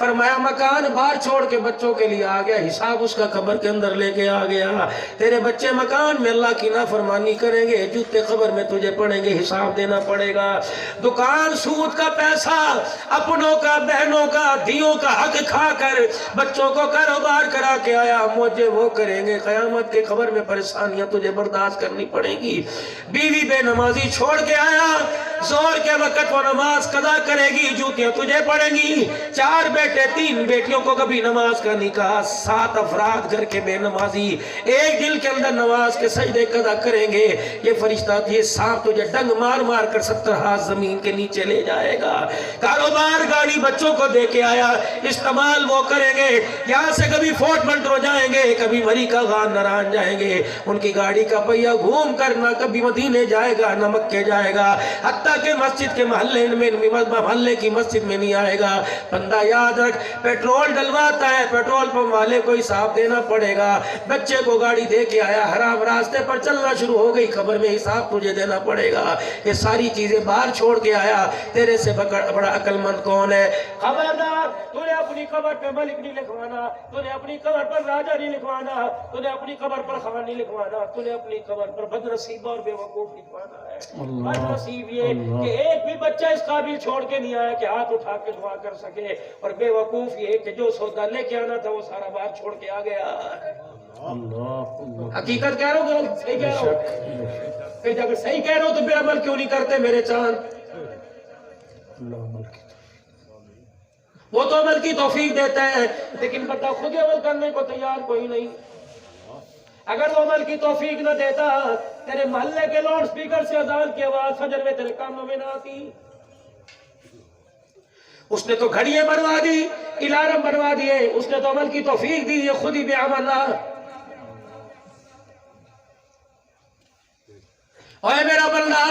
فرمایا مکان باہر چھوڑ کے بچوں کے لیے آ گیا، حساب اس کا قبر کے اندر لے کے آ گیا۔ تیرے بچے مکان میں اللہ کی نافرمانی کریں گے، جوتے قبر میں تجھے پڑیں گے، حساب دینا پڑے گا۔ دکان سود کا پیسہ، اپنوں کا، بہنوں کا، دھیوں کا حق کھا کر بچوں کو کاروبار کرا کے آیا، مجھے وہ کریں گے، قیامت کے قبر میں پریشانیاں تجھے برداشت کرنی پڑے گی۔ بیوی بے نمازی چھوڑ کے آیا، زور کے وقت وہ نماز قضا کرے گی، جوتیاں تجھے پڑیں گی۔ 4 بیٹے 3 بیٹیوں کو کبھی نماز کا نہیں کہا، 7 افراد گھر کے بے نمازی ایک دل کے اندر نماز کے سجدے قضا کریں گے، یہ فرشتہ یہ سانپ تجھے ڈنگ مار مار کر 70 ہاتھ زمین کے نیچے لے جائے گا۔ کاروبار گاڑی بچوں کو دے کے آیا، استعمال وہ کریں گے، یہاں سے کبھی فورٹ منٹرو جائیں گے، کبھی مری کا غان نران جائیں گے، ان کی گاڑی کا پہیہ گھوم کر نہ کبھی مدینے جائے گا نہ مکے جائے گا، حتیٰ کہ مسجد کے محلے کی مسجد میں نہیں آئے گا۔ بندہ یاد رکھ، پیٹرول ڈلواتا ہے، پیٹرول پمپ والے کو حساب دینا پڑے گا۔ بچے کو گاڑی دے کے آیا، حرام راستے پر چلنا شروع ہو گئی، قبر میں حساب تجھے دینا پڑے گا۔ یہ ساری چیزیں باہر چھوڑ کے آیا، تیرے سے بڑا عقل مند کون ہے؟ خبردار، تو نے اپنی قبر پہ ملک نہیں لکھوانا، تو نے اپنی قبر پر راجہ نہیں لکھوانا، تو نے اپنی قبر پر خان نہیں لکھوانا، تو نے اپنی قبر پر بدنصیب اور بے وقوف لکھوانا ہے۔ بدنصیب یہ کہ ایک بھی بچہ اس قابل چھوڑ کے نہیں آیا کہ ہاتھ اٹھا کے دعا کر سکے، اور بے وقوف یہ کہ جو سودا لے کے آنا تھا وہ سارا باہر چھوڑ کے آ گیا۔ حقیقت کہہ رہا ہوں، صحیح کہہ رہا ہوں، کہ اگر صحیح کہہ رہا ہوں تو پھر عمل کیوں نہیں کرتے میرے چاند؟ وہ تو عمل کی توفیق دیتا ہے، لیکن بندہ خود عمل کرنے کو تیار کوئی نہیں۔ اگر وہ عمل کی توفیق نہ دیتا، تیرے محلے کے لاؤڈ سپیکر سے اذان کی آواز فجر میں تیرے کانوں میں نہ آتی۔ اس نے تو گھڑیاں بنوا دی، الارم بنوا دیے، اس نے تو عمل کی توفیق دی، یہ خود ہی بے عمل رہا۔ اوے میرا بندہ،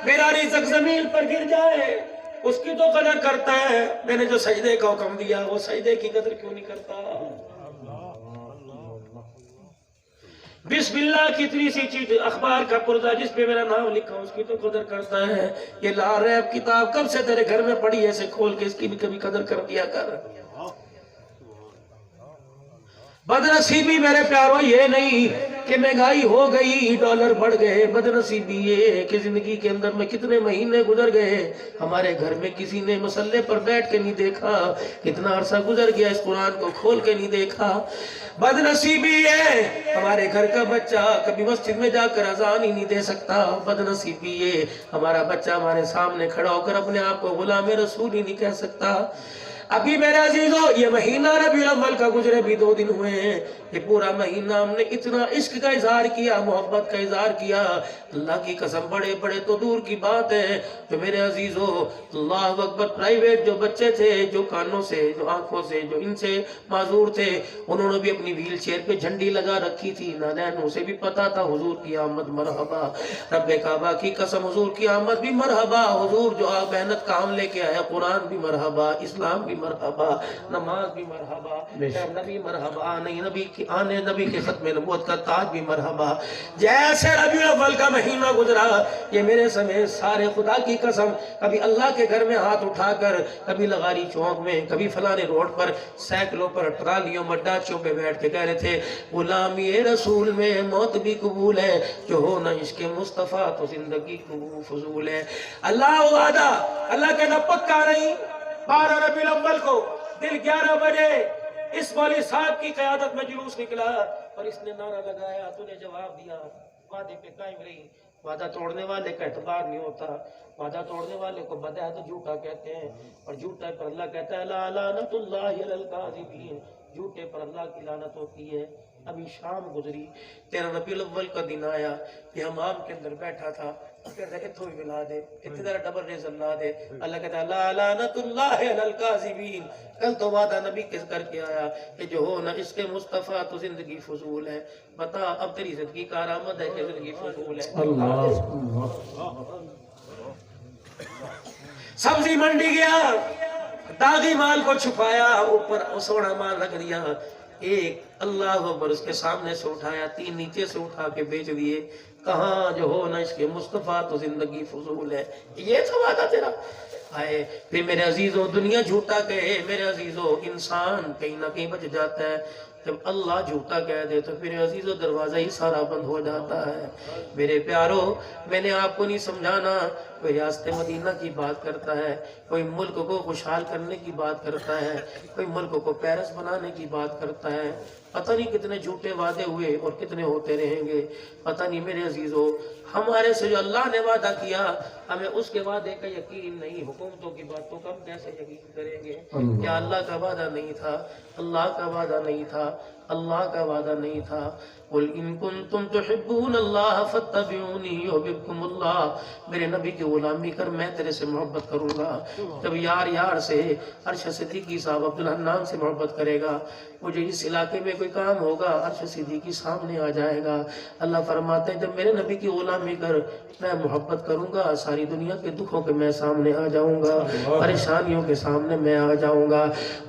میرا رزق زمین پر گر جائے اس کی تو قدر کرتا ہے، میں نے جو سجدے کا حکم دیا وہ سجدے کی قدر کیوں نہیں کرتا؟ بسم اللہ کی اتنی سی چیز، اخبار کا پرزہ جس پہ میرا نام لکھا اس کی تو قدر کرتا ہے۔ یہ لا ریب کتاب کب سے تیرے گھر میں پڑی ہے، اسے کھول کے اس کی بھی کبھی قدر کر دیا کر۔ بدنصیبی میرے پیارو یہ نہیں کہ مہنگائی ہو گئی، ڈالر بڑھ گئے، بدنصیبی یہ کہ زندگی کے اندر میں کتنے مہینے گزر گئے، ہمارے گھر میں کسی نے مسلے پر بیٹھ کے نہیں دیکھا، کتنا عرصہ گزر گیا اس قرآن کو کھول کے نہیں دیکھا۔ بدنصیبی ہے ہمارے گھر کا بچہ کبھی مسجد میں جا کر اذان ہی نہیں دے سکتا۔ بدنصیبی یہ ہمارا بچہ ہمارے سامنے کھڑا ہو کر اپنے آپ کو غلام رسول ہی نہیں کہہ سکتا۔ ابھی میرے عزیزو یہ مہینہ ربیع الاول کا گزرے بھی 2 دن ہوئے ہیں، یہ پورا مہینہ ہم نے اتنا عشق کا اظہار کیا، محبت کا اظہار کیا، اللہ کی قسم بڑے بڑے تو دور کی بات ہے جو میرے عزیزو اللہ اکبر پرائیویٹ جو بچے تھے، جو کانوں سے، جو آنکھوں سے، جو ان سے معذور تھے، انہوں نے بھی اپنی ویل چیئر پہ جھنڈی لگا رکھی تھی، نادین اسے بھی پتا تھا حضور کی آمد مرحبا، رب کعبہ کی قسم حضور کی آمد بھی مرحبا، حضور جو محنت کام لے کے آیا، قرآن بھی مرحبا، اسلام بھی مرحبا، نماز بھی مرحبا، نبی مرحبا، نہیں نبی کی آنے، نبی کے ختم نبوت کا تاج بھی مرحبا۔ جیسے ربیع الاول کا مہینہ گزرا، یہ میرے سمیت سارے خدا کی قسم کبھی اللہ کے گھر میں ہاتھ اٹھا کر، کبھی لغاری چوک میں، کبھی فلانے روڈ پر، سائیکلوں پر، ٹرالیوں میں، ڈاچوں پہ بیٹھ کے کہہ رہے تھے غلامی رسول میں موت بھی قبول ہے، جو ہو نہ عشق مصطفیٰ تو زندگی کو فضول ہے۔ اللہ وعدہ، اللہ کہنا پکا نہیں۔ 12 ربیع الاول کو دن 11 بجے اس مولوی صاحب کی قیادت میں جلوس نکلا اور اس نے نعرہ لگایا، تو نے جواب دیا، وعدے پہ قائم رہی۔ وعدہ توڑنے والے کا اعتبار نہیں ہوتا، وعدہ توڑنے والے کو بدعت جھوٹا کہتے ہیں، اور جھوٹا پر اللہ کہتا ہے لا لعنت اللہ علی الکاذبین، جھوٹے پر اللہ کی لعنت ہوتی ہے۔ ابھی شام گزری، 13 ربیع الاول کا دن آیا، یہ حمام کے اندر بیٹھا تھا، کہتا ہے اتھو بھی ملا دے، اتنے ڈبل ریزر لا دے۔ اللہ کہتا ہے لا لعنت اللہ علی الکاذبین، کل تو وعدہ نبی کس کر کے آیا کہ جو ہو نہ اس کے مصطفیٰ تو زندگی فضول ہے۔ بتا اب تیری زندگی کا آرامد ہے کہ زندگی فضول ہے؟ سبزی منڈی گیا، داغی مال کو چھپایا، اوپر سونا مال رکھ دیا، ایک اللہ اکبر اس کے سامنے سے اٹھایا، 3 نیچے سے اٹھا کے بیچ دیے۔ کہاں جو ہو نہ عشق مصطفیٰ تو زندگی فضول ہے. یہ تھا وعدہ تیرا. آئے پھر میرے عزیزو دنیا جھوٹا کہے، میرے عزیزو انسان کہیں نہ کہیں بچ جاتا ہے. جب اللہ جھوٹا کہہ دے تو پھر عزیزو دروازہ ہی سارا بند ہو جاتا ہے. میرے پیارو میں نے آپ کو نہیں سمجھانا. کوئی ریاست مدینہ کی بات کرتا ہے، کوئی ملک کو خوشحال کرنے کی بات کرتا ہے، کوئی ملک کو پیرس بنانے کی بات کرتا ہے. پتہ نہیں کتنے جھوٹے وعدے ہوئے اور کتنے ہوتے رہیں گے. پتہ نہیں میرے عزیزو ہمارے سے جو اللہ نے وعدہ کیا ہمیں اس کے وعدے کا یقین نہیں. حکومتوں کی باتوں کا ہم کیسے یقین کریں گے؟ کیا اللہ کا وعدہ نہیں تھا؟ اللہ کا وعدہ نہیں تھا؟ اللہ کا وعدہ نہیں تھا؟ قل ان کنتم تحبون اللہ فاتبعونی یحببکم اللہ. میرے نبی کی غلامی کر میں تیرے سے محبت کروں گا. جب یار یار سے عرش صدیقی صاحب عبدالحنان سے محبت کرے گا، مجھے اس علاقے میں کوئی کام ہوگا عرش صدیقی سامنے آ جائے گا. اللہ فرماتے ہیں جب میرے نبی کی غلامی کر میں محبت کروں گا، ساری دنیا کے دکھوں کے میں سامنے آ جاؤں گا، پریشانیوں کے سامنے میں آ جاؤں گا.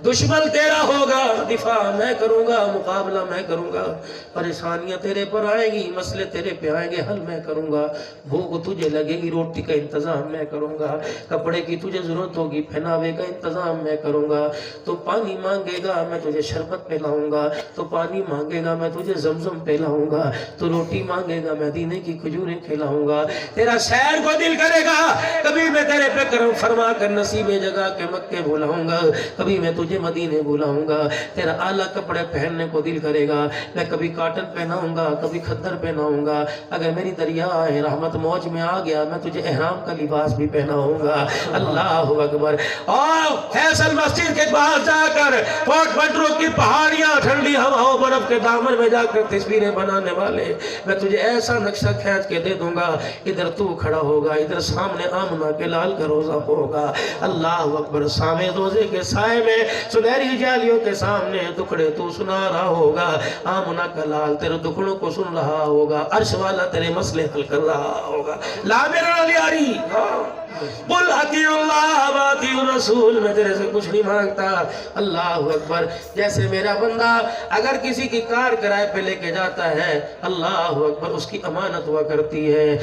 دشمن تیرا ہوگا، دفاع میں کروں گا، مقابلہ میں کروں گا. پریشانیاں تیرے پر آئیں گی، مسئلے تیرے پہ آئیں گے، حل میں کروں گا. بھوک تجھے لگے گی، روٹی کا انتظام میں کروں گا. کپڑے کی تجھے ضرورت ہوگی، پہناوے کا انتظام میں کروں گا. تو پانی مانگے گا میں تجھے شربت پلاؤں گا. تو پانی مانگے گا میں تجھے زمزم پلاؤں گا. تو روٹی مانگے گا مدینے کی کھجوریں کھلاؤں گا. تیرا سیر کو دل کرے گا، کبھی میں تیرے پہ کرم فرما کر نصیب جگہ کے مکے بلاؤں گا، کبھی میں تجھے مدینے بلاؤں گا. تیرا اعلیٰ کپڑے پہننے کو دل کرے گا، میں کبھی کاٹن پہناؤں گا، کبھی خدر پہناؤں گا. اگر میری دریا رحمت موج میں آ گیا میں تجھے احرام کا لباس بھی پہناؤں گا. اللہ اکبر. اور فیصل مسجد کے پاس جا کر فورٹ پنٹرو کی پہاڑیاں ٹھنڈی ہواؤں برف کے دامن میں جا کر تصویریں بنانے والے میں تجھے ایسا نقشہ کھینچ کے دے دوں گا. ادھر تو کھڑا ہوگا، ادھر سامنے آمنہ کے لال کا روزہ ہوگا. اللہ اکبر. سامنے روزے کے سائے میں سنہری جالیوں کے سامنے دکھڑے تو سنا رہا ہوگا، آمنہ کا لال تیرے دکھڑوں کو سن رہا ہوگا، عرش والا تیرے مسئلے حل کر رہا ہوگا. لا میرا علی آری قل اطیعوا اللہ و اطیعوا الرسول. میں تیرے سے کچھ نہیں مانگتا. اللہ اکبر. جیسے میرا بندہ اگر کسی کی کار کرائے پہ لے کے جاتا ہے، اللہ اکبر، اس کی امانت ہوا کرتی ہے.